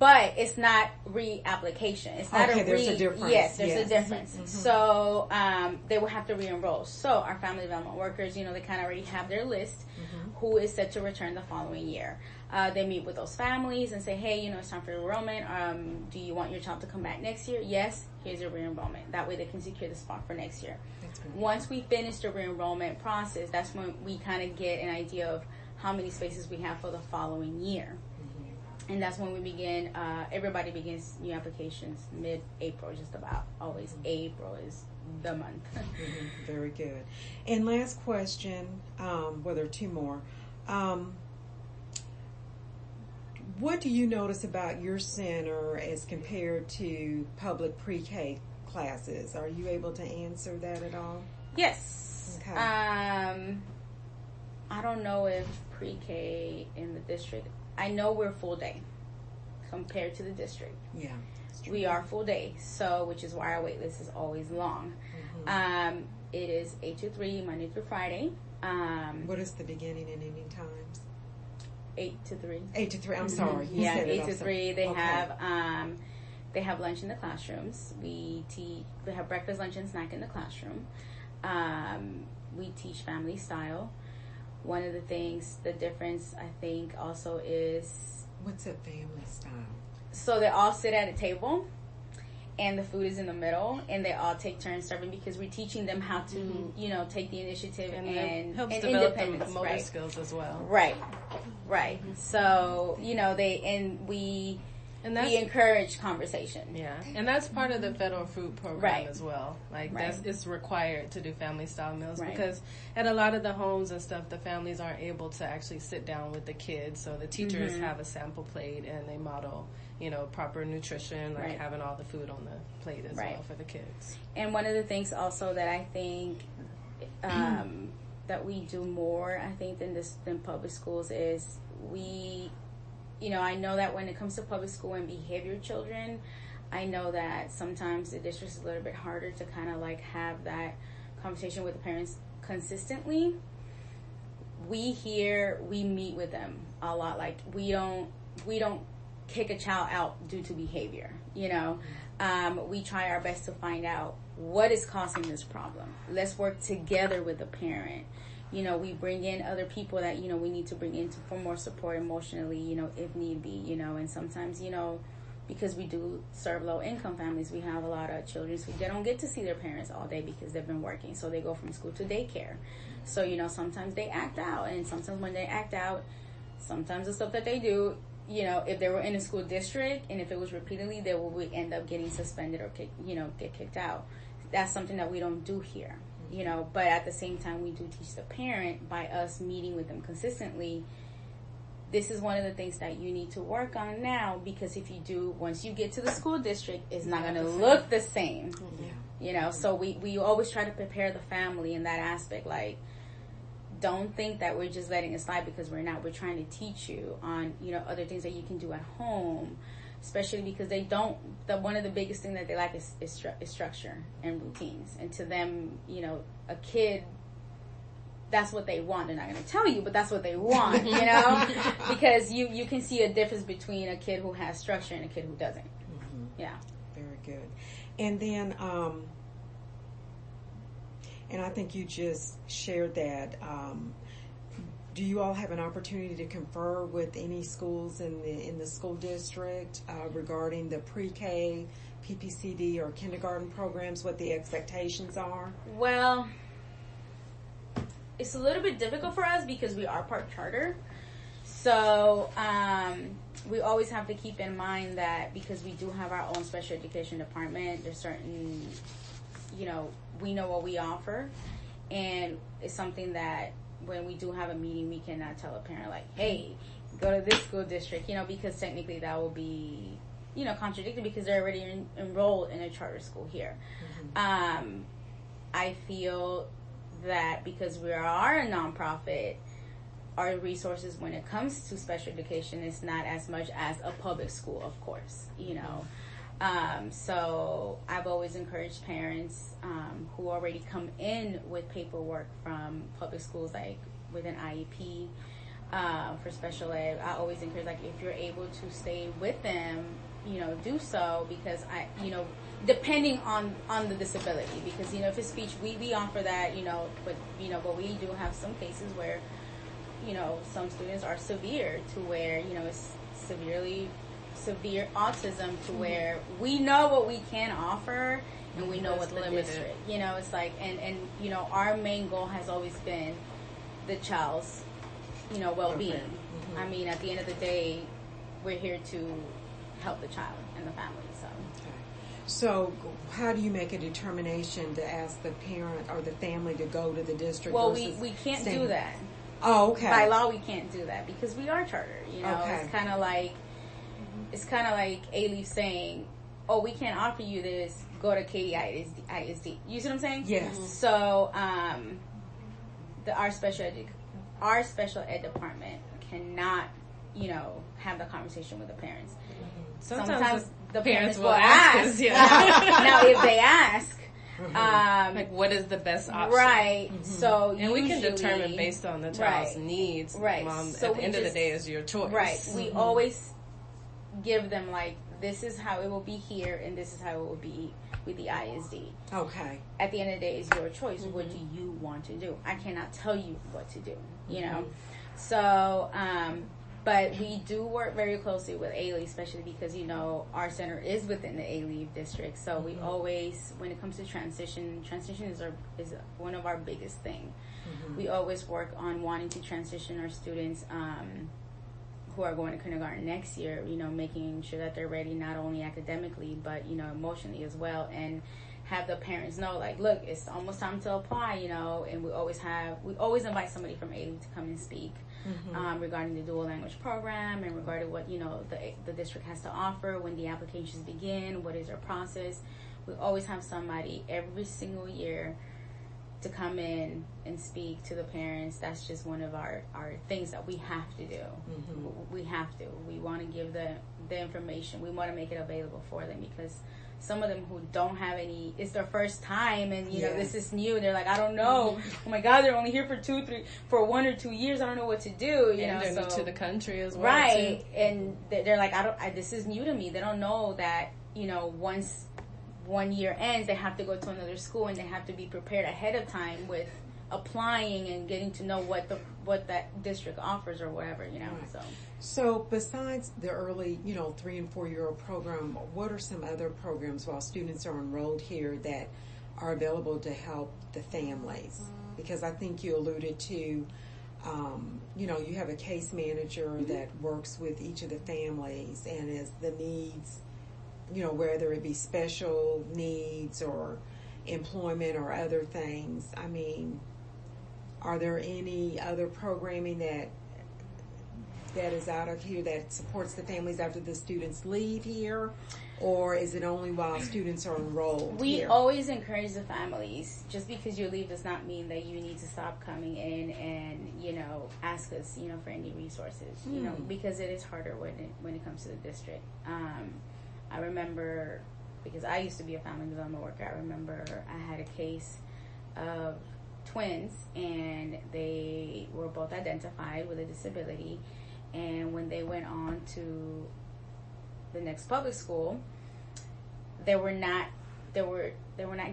But it's not reapplication. It's not there's a difference. Yes, there's a difference. Mm-hmm. So they will have to re-enroll. So our family development workers, they kind of already have their list who is set to return the following year. They meet with those families and say, hey, it's time for enrollment. Do you want your child to come back next year? Yes, here's your re-enrollment. That way they can secure the spot for next year. Once we finish the re-enrollment process, that's when we kind of get an idea of how many spaces we have for the following year. And that's when we begin, everybody begins new applications mid-April, just about. Always April is the month. Very good. And last question, well, there are two more. What do you notice about your center as compared to public pre-K classes? Are you able to answer that at all? Yes. Okay. I don't know if pre-K in the district, I know we're full day compared to the district. Yeah. We are full day, so which is why our wait list is always long. It is 8 to 3, Monday through Friday. What is the beginning and ending times? 8 to 3. 8 to 3. I'm sorry. You Yeah, said 8 to 3. They okay. they have lunch in the classrooms. We have breakfast, lunch, and snack in the classroom. We teach family style. One of the things, the difference I think also is, what's a family style? So they all sit at a table, and the food is in the middle, and they all take turns serving because we're teaching them how to, take the initiative and helps and develop independence, motor right? skills as well. Right. So we encourage conversation. Yeah, and that's part of the federal food program as well. Like it's required to do family style meals because at a lot of the homes and stuff, the families aren't able to actually sit down with the kids. So the teachers have a sample plate and they model, proper nutrition, like having all the food on the plate as well for the kids. And one of the things also that I think that we do more, I think, than public schools is I know that when it comes to public school and behavior children, I know that sometimes the district is a little bit harder to kind of like have that conversation with the parents consistently. We meet with them a lot. Like we don't kick a child out due to behavior. We try our best to find out what is causing this problem. Let's work together with the parent. We bring in other people that, we need to bring in for more support emotionally, if need be, and sometimes, because we do serve low income families, we have a lot of children who they don't get to see their parents all day because they've been working. So they go from school to daycare. So, sometimes they act out, and sometimes when they act out, sometimes the stuff that they do, if they were in a school district and if it was repeatedly, they will end up getting suspended or get kicked out. That's something that we don't do here. But at the same time, we do teach the parent by us meeting with them consistently. This is one of the things that you need to work on now, because if you do, once you get to the school district, it's not going to look the same. So we always try to prepare the family in that aspect. Like, don't think that we're just letting it slide, because we're not. We're trying to teach you on, other things that you can do at home. Especially because they don't, one of the biggest things that they lack is structure and routines. And to them, a kid, that's what they want. They're not going to tell you, but that's what they want, because you can see a difference between a kid who has structure and a kid who doesn't. Yeah. Very good. And then, and I think you just shared that, do you all have an opportunity to confer with any schools in the school district regarding the pre-K, PPCD, or kindergarten programs, what the expectations are? Well, it's a little bit difficult for us because we are part charter. So we always have to keep in mind that because we do have our own special education department, there's certain, we know what we offer. And it's something that when we do have a meeting, we cannot tell a parent like, hey, go to this school district, because technically that will be, contradicted because they're already enrolled in a charter school here. I feel that because we are a nonprofit, our resources when it comes to special education is not as much as a public school, of course, So I've always encouraged parents who already come in with paperwork from public schools, like with an IEP, for special ed, I always encourage, like, if you're able to stay with them, do so, because depending on the disability, because, if it's speech, we offer that, but we do have some cases where, some students are severe to where, it's severe autism to where we know what we can offer and we know what's limited. It's like, and our main goal has always been the child's, well-being. Okay. Mm-hmm. I mean, at the end of the day, we're here to help the child and the family, so. Okay. So how do you make a determination to ask the parent or the family to go to the district? Well, we can't do that. Oh, okay. By law, we can't do that because we are charter. Okay. It's kind of like A-Leaf saying, "Oh, we can't offer you this. Go to Katy ISD." You see what I'm saying? Yes. Mm-hmm. So, our special ed department cannot, have the conversation with the parents. Sometimes the parents will ask. Now, if they ask. Like, what is the best option? Right. Mm-hmm. So, and we can determine based on the child's needs. Right. Mom, so at the end of the day, is your choice. Right. Mm-hmm. We always give them, like, this is how it will be here, and this is how it will be with the ISD. Okay. At the end of the day, it's your choice. Mm-hmm. What do you want to do? I cannot tell you what to do. Mm-hmm. So, but we do work very closely with A-Leaf, especially because, our center is within the A-Leaf district. So we always, when it comes to transition is one of our biggest things. Mm-hmm. We always work on wanting to transition our students who are going to kindergarten next year, making sure that they're ready not only academically, but, emotionally as well. And have the parents know, like, look, it's almost time to apply, and we always invite somebody from A-Leaf to come and speak. Mm-hmm. Regarding the dual language program and regarding what the district has to offer when the applications begin, what is our process. We always have somebody every single year to come in and speak to the parents. That's just one of our things that we have to do. Mm-hmm. We have to. We want to give the information. We want to make it available for them because some of them who don't have any, it's their first time, and this is new. They're like, I don't know. Oh my God, they're only here for 1 or 2 years. I don't know what to do. And they're new to the country as well, right? Too. And they're like, this is new to me. They don't know that once 1 year ends, they have to go to another school, and they have to be prepared ahead of time with applying and getting to know what that district offers or whatever. Right. So besides the early, 3 and 4 year old program, what are some other programs while students are enrolled here that are available to help the families? Because I think you alluded to, you have a case manager that works with each of the families, and as the needs, whether it be special needs or employment or other things. I mean, are there any other programming that is out of here that supports the families after the students leave here, or is it only while students are enrolled We here? always encourage the families. Just because you leave does not mean that you need to stop coming in and ask us for any resources. Because it is harder when it comes to the district. I remember, because I used to be a family development worker, I remember I had a case of twins, and they were both identified with a disability. And when they went on to the next public school, they were not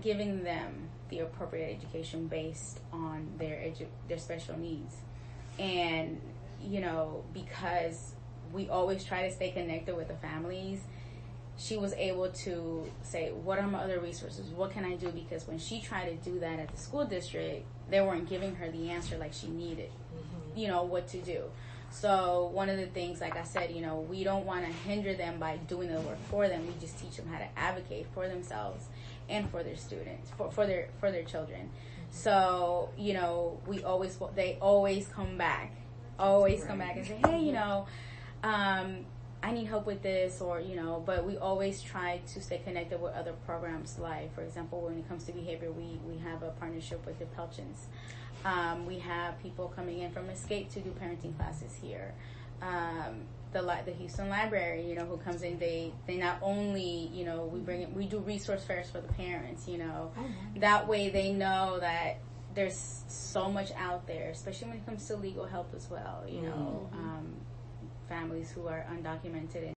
giving them the appropriate education based on their special needs. And because we always try to stay connected with the families, she was able to say, what are my other resources? What can I do? Because when she tried to do that at the school district, they weren't giving her the answer like she needed, what to do. So one of the things, like I said, we don't want to hinder them by doing the work for them. We just teach them how to advocate for themselves and for their students, for their children. So, they always come back and say, hey, I need help with this, or, but we always try to stay connected with other programs. Like, for example, when it comes to behavior, we have a partnership with the Pelchins. We have people coming in from Escape to do parenting classes here. The Houston Library, who comes in, they not only, we do resource fairs for the parents, that way they know that there's so much out there, especially when it comes to legal help as well. You know, families who are undocumented